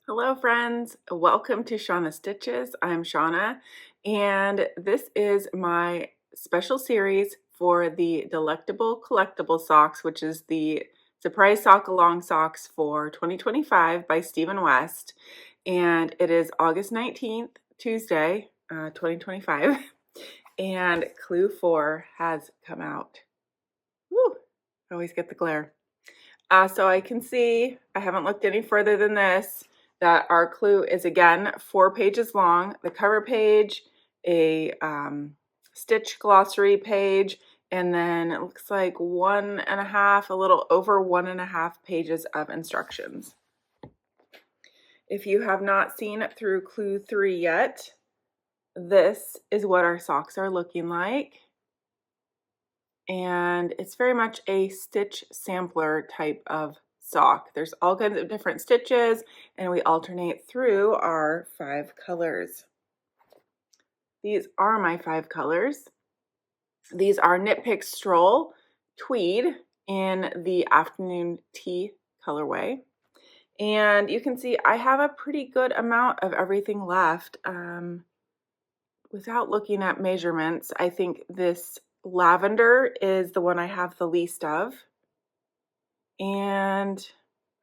Hello friends, welcome to Shauna Stitches. I'm Shauna and this is my special series for the Delectable Collectible socks, which is the surprise sock along socks for 2025 by Stephen West, and it is August 19th, Tuesday, 2025, and Clue 4 has come out. Woo! I always get the glare. So I can see, I haven't looked any further than this, that our clue is again 4 pages long. The cover page, a stitch glossary page, and then it looks like 1.5, a little over 1.5 pages of instructions. If you have not seen it through clue 3 yet, this is what our socks are looking like. And it's very much a stitch sampler type of sock. There's all kinds of different stitches and we alternate through our 5 colors. These are my 5 colors. These are Knit Pick Stroll Tweed in the afternoon tea colorway. And you can see I have a pretty good amount of everything left. Without looking at measurements, I think this lavender is the one I have the least of, and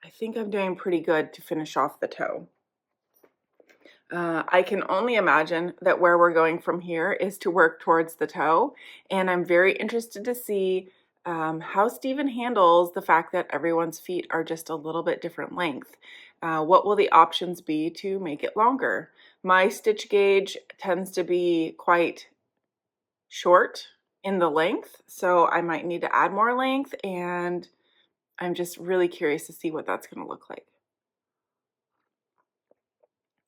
I think I'm doing pretty good to finish off the toe. I can only imagine that where we're going from here is to work towards the toe, and I'm very interested to see how Stephen handles the fact that everyone's feet are just a little bit different length. What will the options be to make it longer? My stitch gauge tends to be quite short in the length, so I might need to add more length, and I'm just really curious to see what that's going to look like.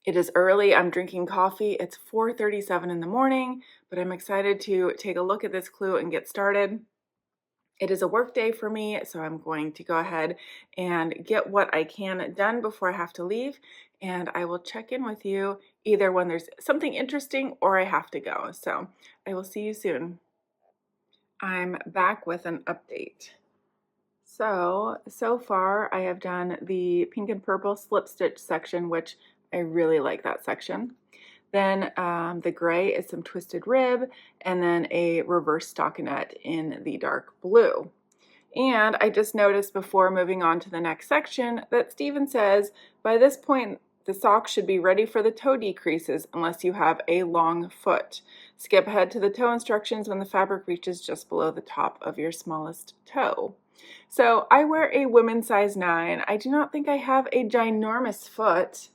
It is early, I'm drinking coffee. It's 4:37 in the morning, but I'm excited to take a look at this clue and get started. It is a work day for me, so I'm going to go ahead and get what I can done before I have to leave, and I will check in with you either when there's something interesting or I have to go. So I will see you soon. I'm back with an update. So far I have done the pink and purple slip stitch section, which I really like that section. Then the gray is some twisted rib, and then a reverse stockinette in the dark blue. And I just noticed before moving on to the next section that Stephen says by this point the sock should be ready for the toe decreases unless you have a long foot. Skip ahead to the toe instructions when the fabric reaches just below the top of your smallest toe. So I wear a women's size 9. I do not think I have a ginormous foot.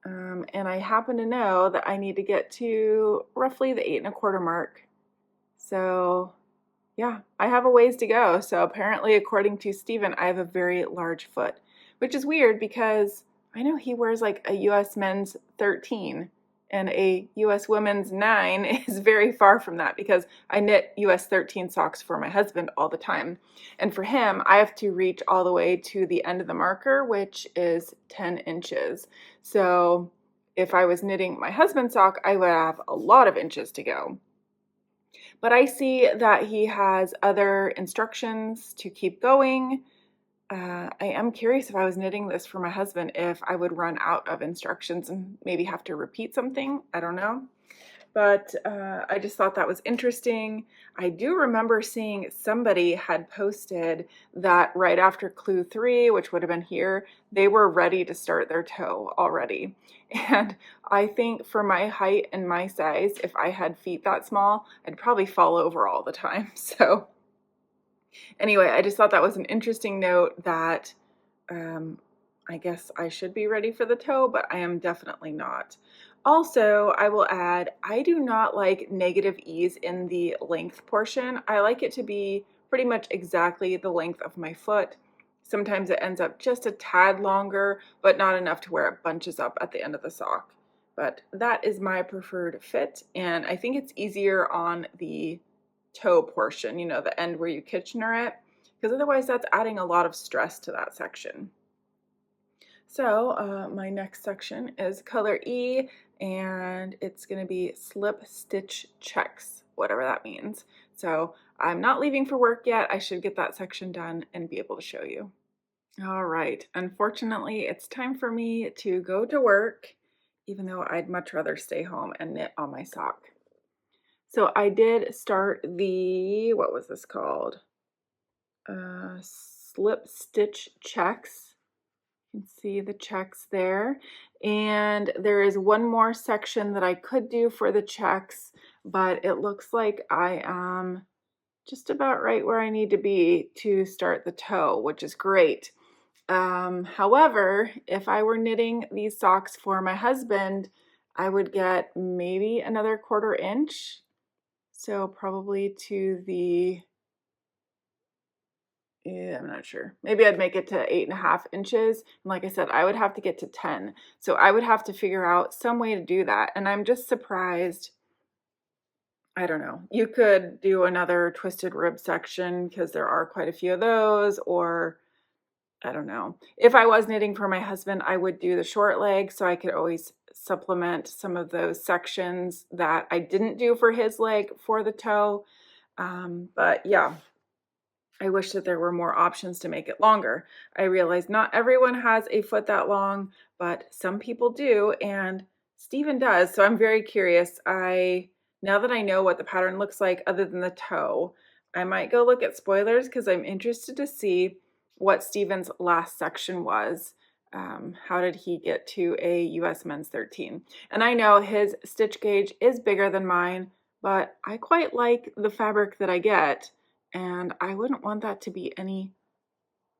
And I happen to know that I need to get to roughly the 8.25 mark. So yeah, I have a ways to go. So apparently, according to Stephen, I have a very large foot, which is weird because I know he wears like a US men's 13 and a US women's 9 is very far from that because I knit US 13 socks for my husband all the time. And for him, I have to reach all the way to the end of the marker, which is 10 inches. So if I was knitting my husband's sock, I would have a lot of inches to go. But I see that he has other instructions to keep going. I am curious if I was knitting this for my husband, if I would run out of instructions and maybe have to repeat something. I don't know. But I just thought that was interesting. I do remember seeing somebody had posted that right after clue 3, which would have been here, they were ready to start their toe already. And I think for my height and my size, if I had feet that small, I'd probably fall over all the time. So anyway, I just thought that was an interesting note that I guess I should be ready for the toe, but I am definitely not. Also, I will add, I do not like negative ease in the length portion. I like it to be pretty much exactly the length of my foot. Sometimes it ends up just a tad longer, but not enough to where it bunches up at the end of the sock. But that is my preferred fit, and I think it's easier on the toe portion, you know, the end where you Kitchener it, because otherwise that's adding a lot of stress to that section. So my next section is color E, and it's going to be slip stitch checks, whatever that means. So I'm not leaving for work yet. I should get that section done and be able to show you. All right, unfortunately, it's time for me to go to work, even though I'd much rather stay home and knit on my sock. So I did start what was this called? Slip stitch checks. You can see the checks there. And there is one more section that I could do for the checks, but it looks like I am just about right where I need to be to start the toe, which is great. However, if I were knitting these socks for my husband, I would get maybe another 1/4 inch. So probably to I'm not sure. Maybe I'd make it to 8.5 inches. And like I said, I would have to get to 10. So I would have to figure out some way to do that. And I'm just surprised. I don't know. You could do another twisted rib section because there are quite a few of those, or I don't know. If I was knitting for my husband, I would do the short leg so I could always supplement some of those sections that I didn't do for his leg for the toe. But yeah, I wish that there were more options to make it longer. I realize not everyone has a foot that long, but some people do, and Steven does. So I'm very curious. Now that I know what the pattern looks like other than the toe, I might go look at spoilers because I'm interested to see what Steven's last section was. How did he get to a US Men's 13? And I know his stitch gauge is bigger than mine, but I quite like the fabric that I get. And I wouldn't want that to be any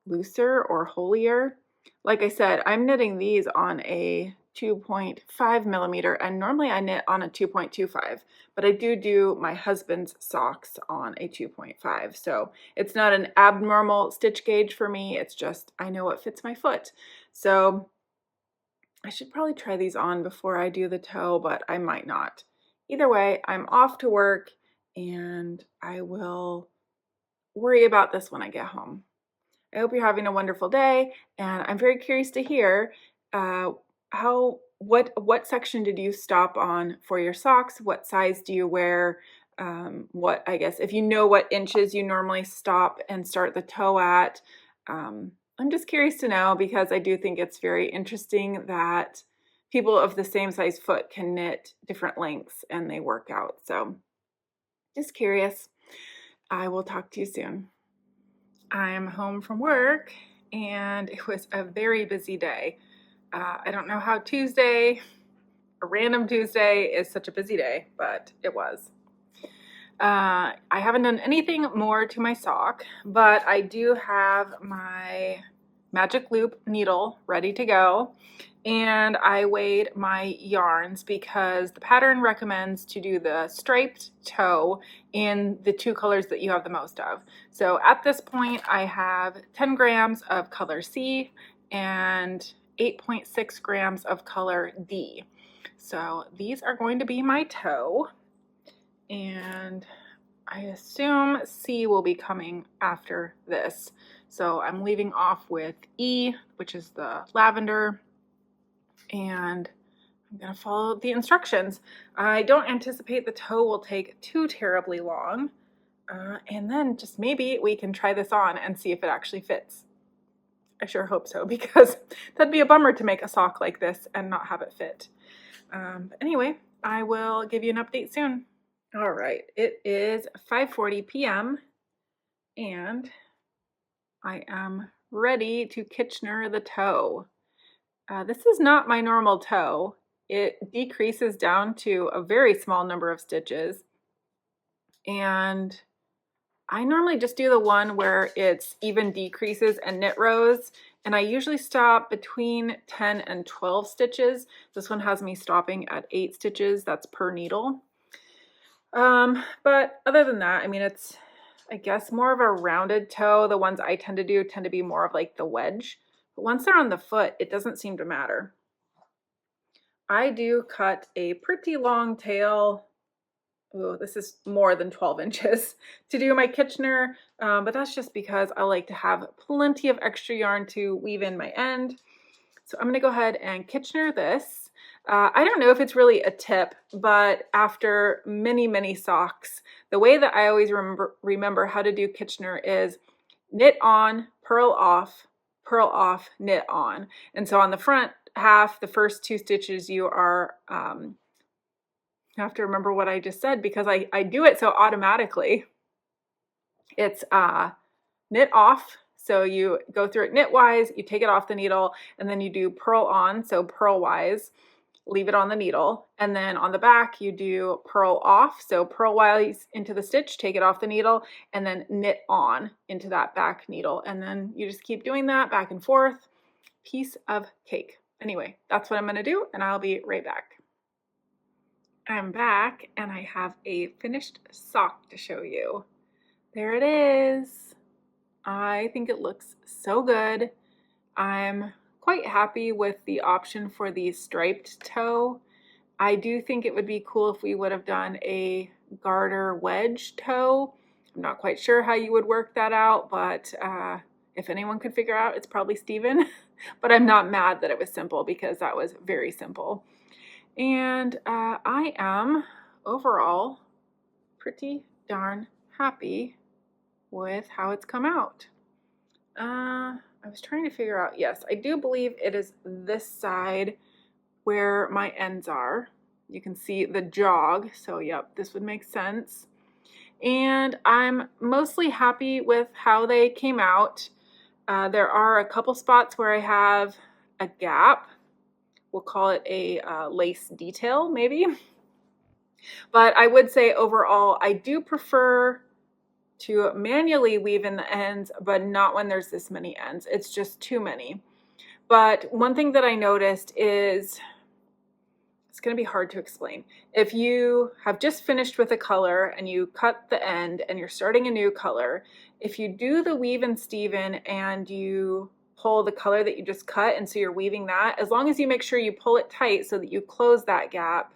looser or holier. Like I said, I'm knitting these on a 2.5 millimeter, and normally I knit on a 2.25, but I do my husband's socks on a 2.5. So it's not an abnormal stitch gauge for me. It's just, I know what fits my foot. So I should probably try these on before I do the toe, but I might not. Either way, I'm off to work and I will worry about this when I get home. I hope you're having a wonderful day, and I'm very curious to hear what section did you stop on for your socks? What size do you wear? I guess if you know what inches you normally stop and start the toe at. I'm just curious to know because I do think it's very interesting that people of the same size foot can knit different lengths and they work out. So just curious. I will talk to you soon. I'm home from work and it was a very busy day. I don't know how a random Tuesday, is such a busy day, but it was. I haven't done anything more to my sock, but I do have my magic loop needle ready to go. And I weighed my yarns because the pattern recommends to do the striped toe in the 2 colors that you have the most of. So at this point, I have 10 grams of color C and 8.6 grams of color D. So these are going to be my toe, and I assume C will be coming after this. So I'm leaving off with E, which is the lavender, and I'm going to follow the instructions. I don't anticipate the toe will take too terribly long, and then just maybe we can try this on and see if it actually fits. I sure hope so, because that'd be a bummer to make a sock like this and not have it fit. But anyway, I will give you an update soon. All right, it is 5:40 p.m. and I am ready to Kitchener the toe. This is not my normal toe. It decreases down to a very small number of stitches, and I normally just do the one where it's even decreases and knit rows, and I usually stop between 10 and 12 stitches. This one has me stopping at 8 stitches, that's per needle. But other than that, I mean, it's, I guess, more of a rounded toe. The ones I tend to do tend to be more of like the wedge. But once they're on the foot, it doesn't seem to matter. I do cut a pretty long tail. Oh, this is more than 12 inches to do my Kitchener, but that's just because I like to have plenty of extra yarn to weave in my end. So I'm going to go ahead and Kitchener this. I don't know if it's really a tip, but after many socks, the way that I always remember how to do Kitchener is knit on, purl off, purl off, knit on. And so on the front half, the first 2 stitches, you are, I have to remember what I just said because I do it so automatically. It's knit off. So you go through it knitwise, you take it off the needle, and then you do purl on, so purlwise, leave it on the needle. And then on the back, you do purl off, so purlwise into the stitch, take it off the needle, and then knit on into that back needle. And then you just keep doing that back and forth. Piece of cake. Anyway, that's what I'm going to do, and I'll be right back. I'm back, and I have a finished sock to show you. There it is. I think it looks so good. I'm quite happy with the option for the striped toe. I do think it would be cool if we would have done a garter wedge toe. I'm not quite sure how you would work that out, but if anyone could figure out, it's probably Steven. But I'm not mad that it was simple because that was very simple. And I am overall pretty darn happy with how it's come out. I was trying to figure out, yes, I do believe it is this side where my ends are. You can see the jog, so yep, this would make sense. And I'm mostly happy with how they came out. There are a couple spots where I have a gap. We'll call it a lace detail, maybe. But I would say overall, I do prefer to manually weave in the ends, but not when there's this many ends. It's just too many. But one thing that I noticed is, it's going to be hard to explain. If you have just finished with a color and you cut the end and you're starting a new color, if you do the weave and Steven and you pull the color that you just cut, and so you're weaving that, as long as you make sure you pull it tight so that you close that gap,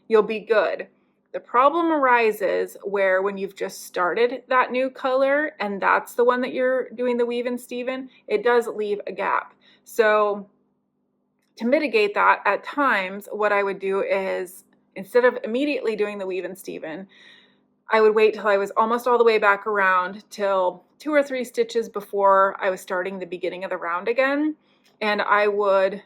you'll be good. The problem arises where when you've just started that new color and that's the one that you're doing the weave and Steven, it does leave a gap. So to mitigate that, at times what I would do is, instead of immediately doing the weave and Steven, I would wait till I was almost all the way back around, till 2 or 3 stitches before I was starting the beginning of the round again, and I would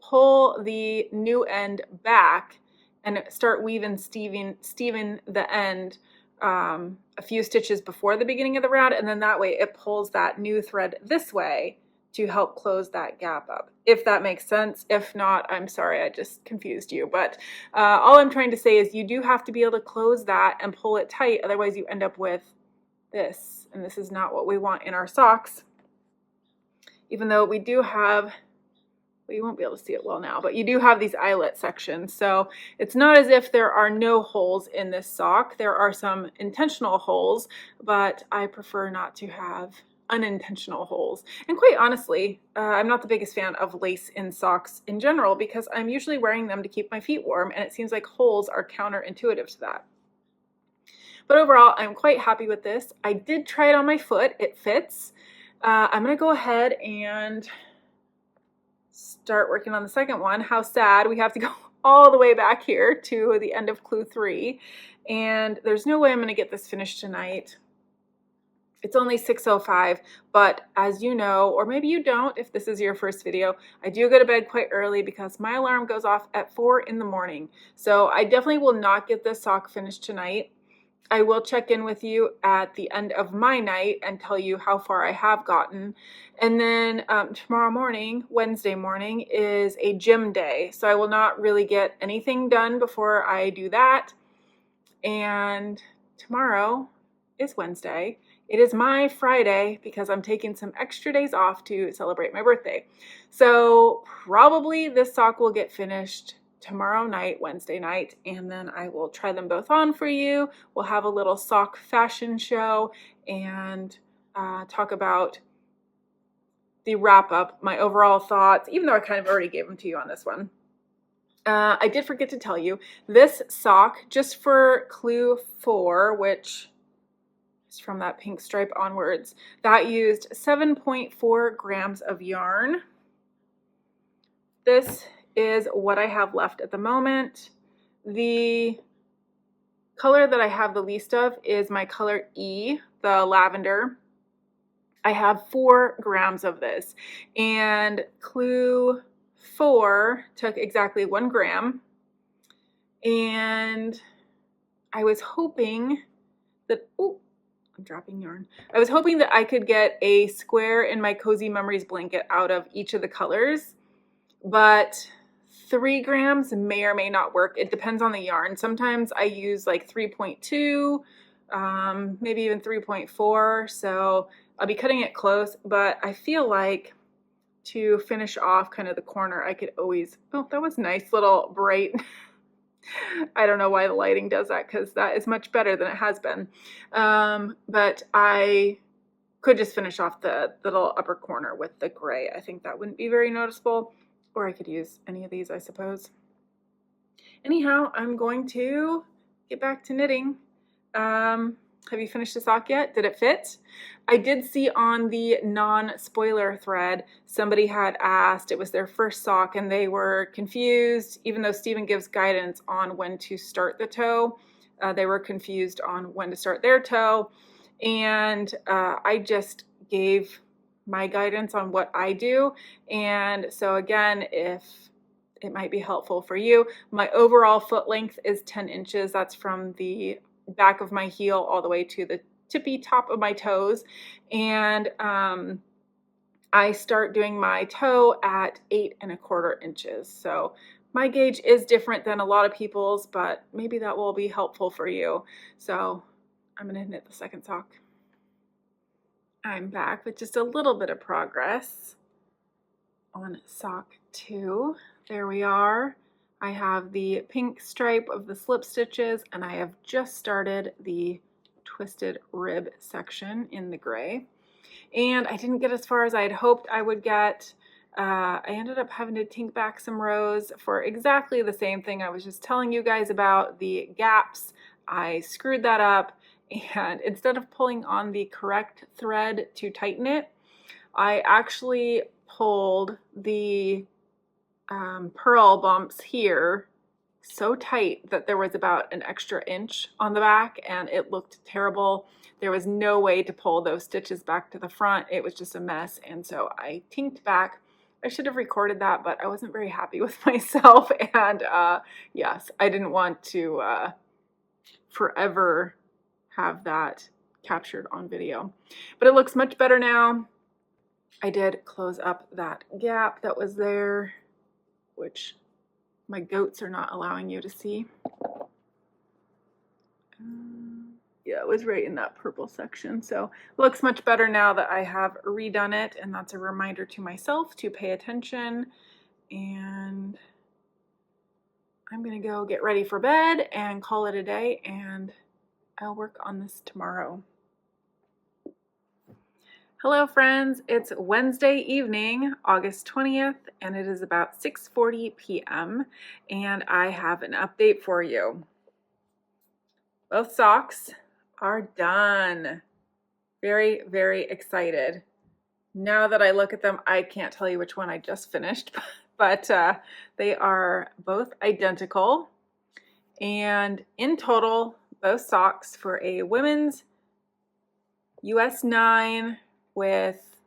pull the new end back and start weaving Steven the end a few stitches before the beginning of the round, and then that way it pulls that new thread this way to help close that gap up, if that makes sense. If not, I'm sorry, I just confused you. But all I'm trying to say is you do have to be able to close that and pull it tight, otherwise you end up with this, and this is not what we want in our socks. Even though we do have, well, you won't be able to see it well now, but you do have these eyelet sections. So it's not as if there are no holes in this sock. There are some intentional holes, but I prefer not to have unintentional holes. And quite honestly, I'm not the biggest fan of lace in socks in general because I'm usually wearing them to keep my feet warm, and it seems like holes are counterintuitive to that. But overall, I'm quite happy with this. I did try it on my foot. It fits. I'm going to go ahead and start working on the second one. How sad, we have to go all the way back here to the end of clue 3, and there's no way I'm going to get this finished tonight. It's only 6:05, but as you know, or maybe you don't if this is your first video, I do go to bed quite early because my alarm goes off at 4 in the morning. So I definitely will not get this sock finished tonight. I will check in with you at the end of my night and tell you how far I have gotten. And then tomorrow morning, Wednesday morning, is a gym day. So I will not really get anything done before I do that. And tomorrow is Wednesday. It is my Friday because I'm taking some extra days off to celebrate my birthday. So probably this sock will get finished tomorrow night, Wednesday night, and then I will try them both on for you. We'll have a little sock fashion show and talk about the wrap up, my overall thoughts, even though I kind of already gave them to you on this one. I did forget to tell you, this sock, just for clue 4, which is from that pink stripe onwards, that used 7.4 grams of yarn. This is what I have left at the moment. The color that I have the least of is my color E, the lavender. I have 4 grams of this, and clue 4 took exactly 1 gram, and I was hoping that, oh, I'm dropping yarn. I was hoping that I could get a square in my Cozy Memories blanket out of each of the colors, but 3 grams may or may not work. It depends on the yarn. Sometimes I use like 3.2, maybe even 3.4, so I'll be cutting it close, but I feel like to finish off kind of the corner, I could always, oh, that was nice little bright. I don't know why the lighting does that, because that is much better than it has been. But I could just finish off the little upper corner with the gray. I think that wouldn't be very noticeable, or I could use any of these, I suppose. Anyhow, I'm going to get back to knitting. Have you finished the sock yet? Did it fit? I did see on the non-spoiler thread, somebody had asked, it was their first sock and they were confused, even though Stephen gives guidance on when to start the toe. They were confused on when to start their toe. And I just gave my guidance on what I do. And so again, if it might be helpful for you, my overall foot length is 10 inches. That's from the back of my heel all the way to the tippy top of my toes. And I start doing my toe at 8¼ inches. So my gauge is different than a lot of people's, but maybe that will be helpful for you. So I'm going to knit the second sock. I'm back with just a little bit of progress on sock 2. There we are. I have the pink stripe of the slip stitches, and I have just started the twisted rib section in the gray. And I didn't get as far as I had hoped I would get. I ended up having to tink back some rows for exactly the same thing I was just telling you guys about, the gaps. I screwed that up, and instead of pulling on the correct thread to tighten it, I actually pulled the purl bumps here so tight that there was about an extra inch on the back, and it looked terrible. There was no way to pull those stitches back to the front. It was just a mess, and so I tinked back. I should have recorded that, but I wasn't very happy with myself, and yes, I didn't want to forever have that captured on video. But it looks much better now. I did close up that gap that was there, which my goats are not allowing you to see. Yeah, it was right in that purple section. So it looks much better now that I have redone it, and that's a reminder to myself to pay attention. And I'm gonna go get ready for bed and call it a day, and I'll work on this tomorrow. Hello friends, it's Wednesday evening, August 20th, and it is about 6:40 p.m. and I have an update for you. Both socks are done. Very, very excited. Now that I look at them, I can't tell you which one I just finished, but they are both identical. And in total, both socks for a women's US 9 with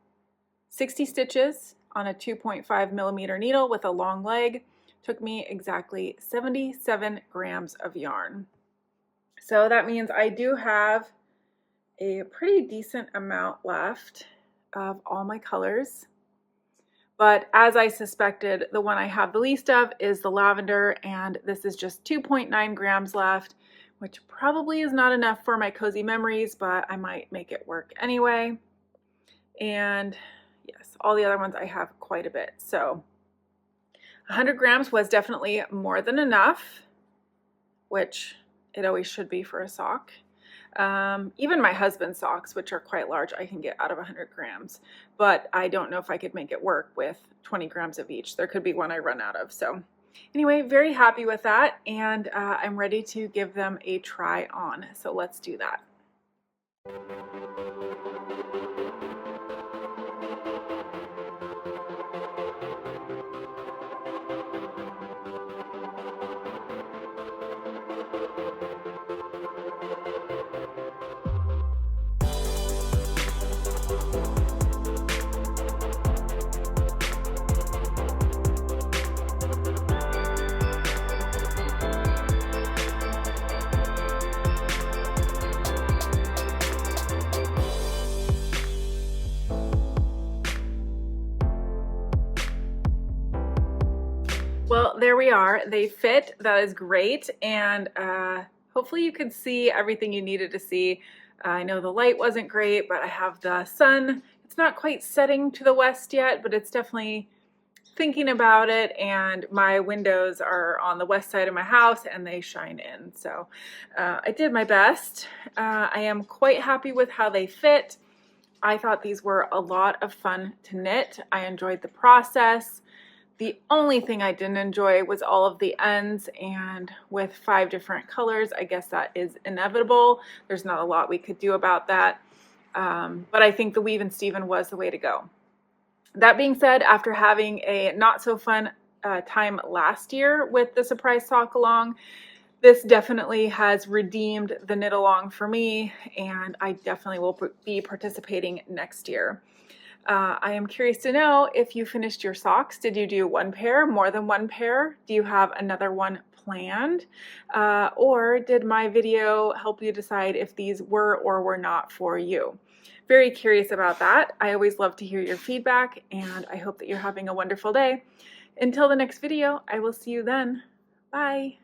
60 stitches on a 2.5 millimeter needle with a long leg took me exactly 77 grams of yarn. So that means I do have a pretty decent amount left of all my colors. But as I suspected, the one I have the least of is the lavender, and this is just 2.9 grams left, which probably is not enough for my Cozy Memories, but I might make it work anyway. And yes, all the other ones I have quite a bit. So 100 grams was definitely more than enough, which it always should be for a sock. Even my husband's socks, which are quite large, I can get out of 100 grams, but I don't know if I could make it work with 20 grams of each. There could be one I run out of. So anyway, very happy with that, and I'm ready to give them a try on. So let's do that. Well, there we are. They fit. That is great. And hopefully you could see everything you needed to see. I know the light wasn't great, but I have the sun. It's not quite setting to the west yet, but it's definitely thinking about it, and my windows are on the west side of my house and they shine in. So I did my best. I am quite happy with how they fit. I thought these were a lot of fun to knit. I enjoyed the process. The only thing I didn't enjoy was all of the ends, and with 5 different colors, I guess that is inevitable. There's not a lot we could do about that, but I think the weave and Steven was the way to go. That being said, after having a not so fun time last year with the surprise sock along, this definitely has redeemed the knit along for me, and I definitely will be participating next year. I am curious to know if you finished your socks. Did you do 1 pair, more than 1 pair? Do you have another one planned? Or did my video help you decide if these were or were not for you? Very curious about that. I always love to hear your feedback, and I hope that you're having a wonderful day. Until the next video, I will see you then. Bye.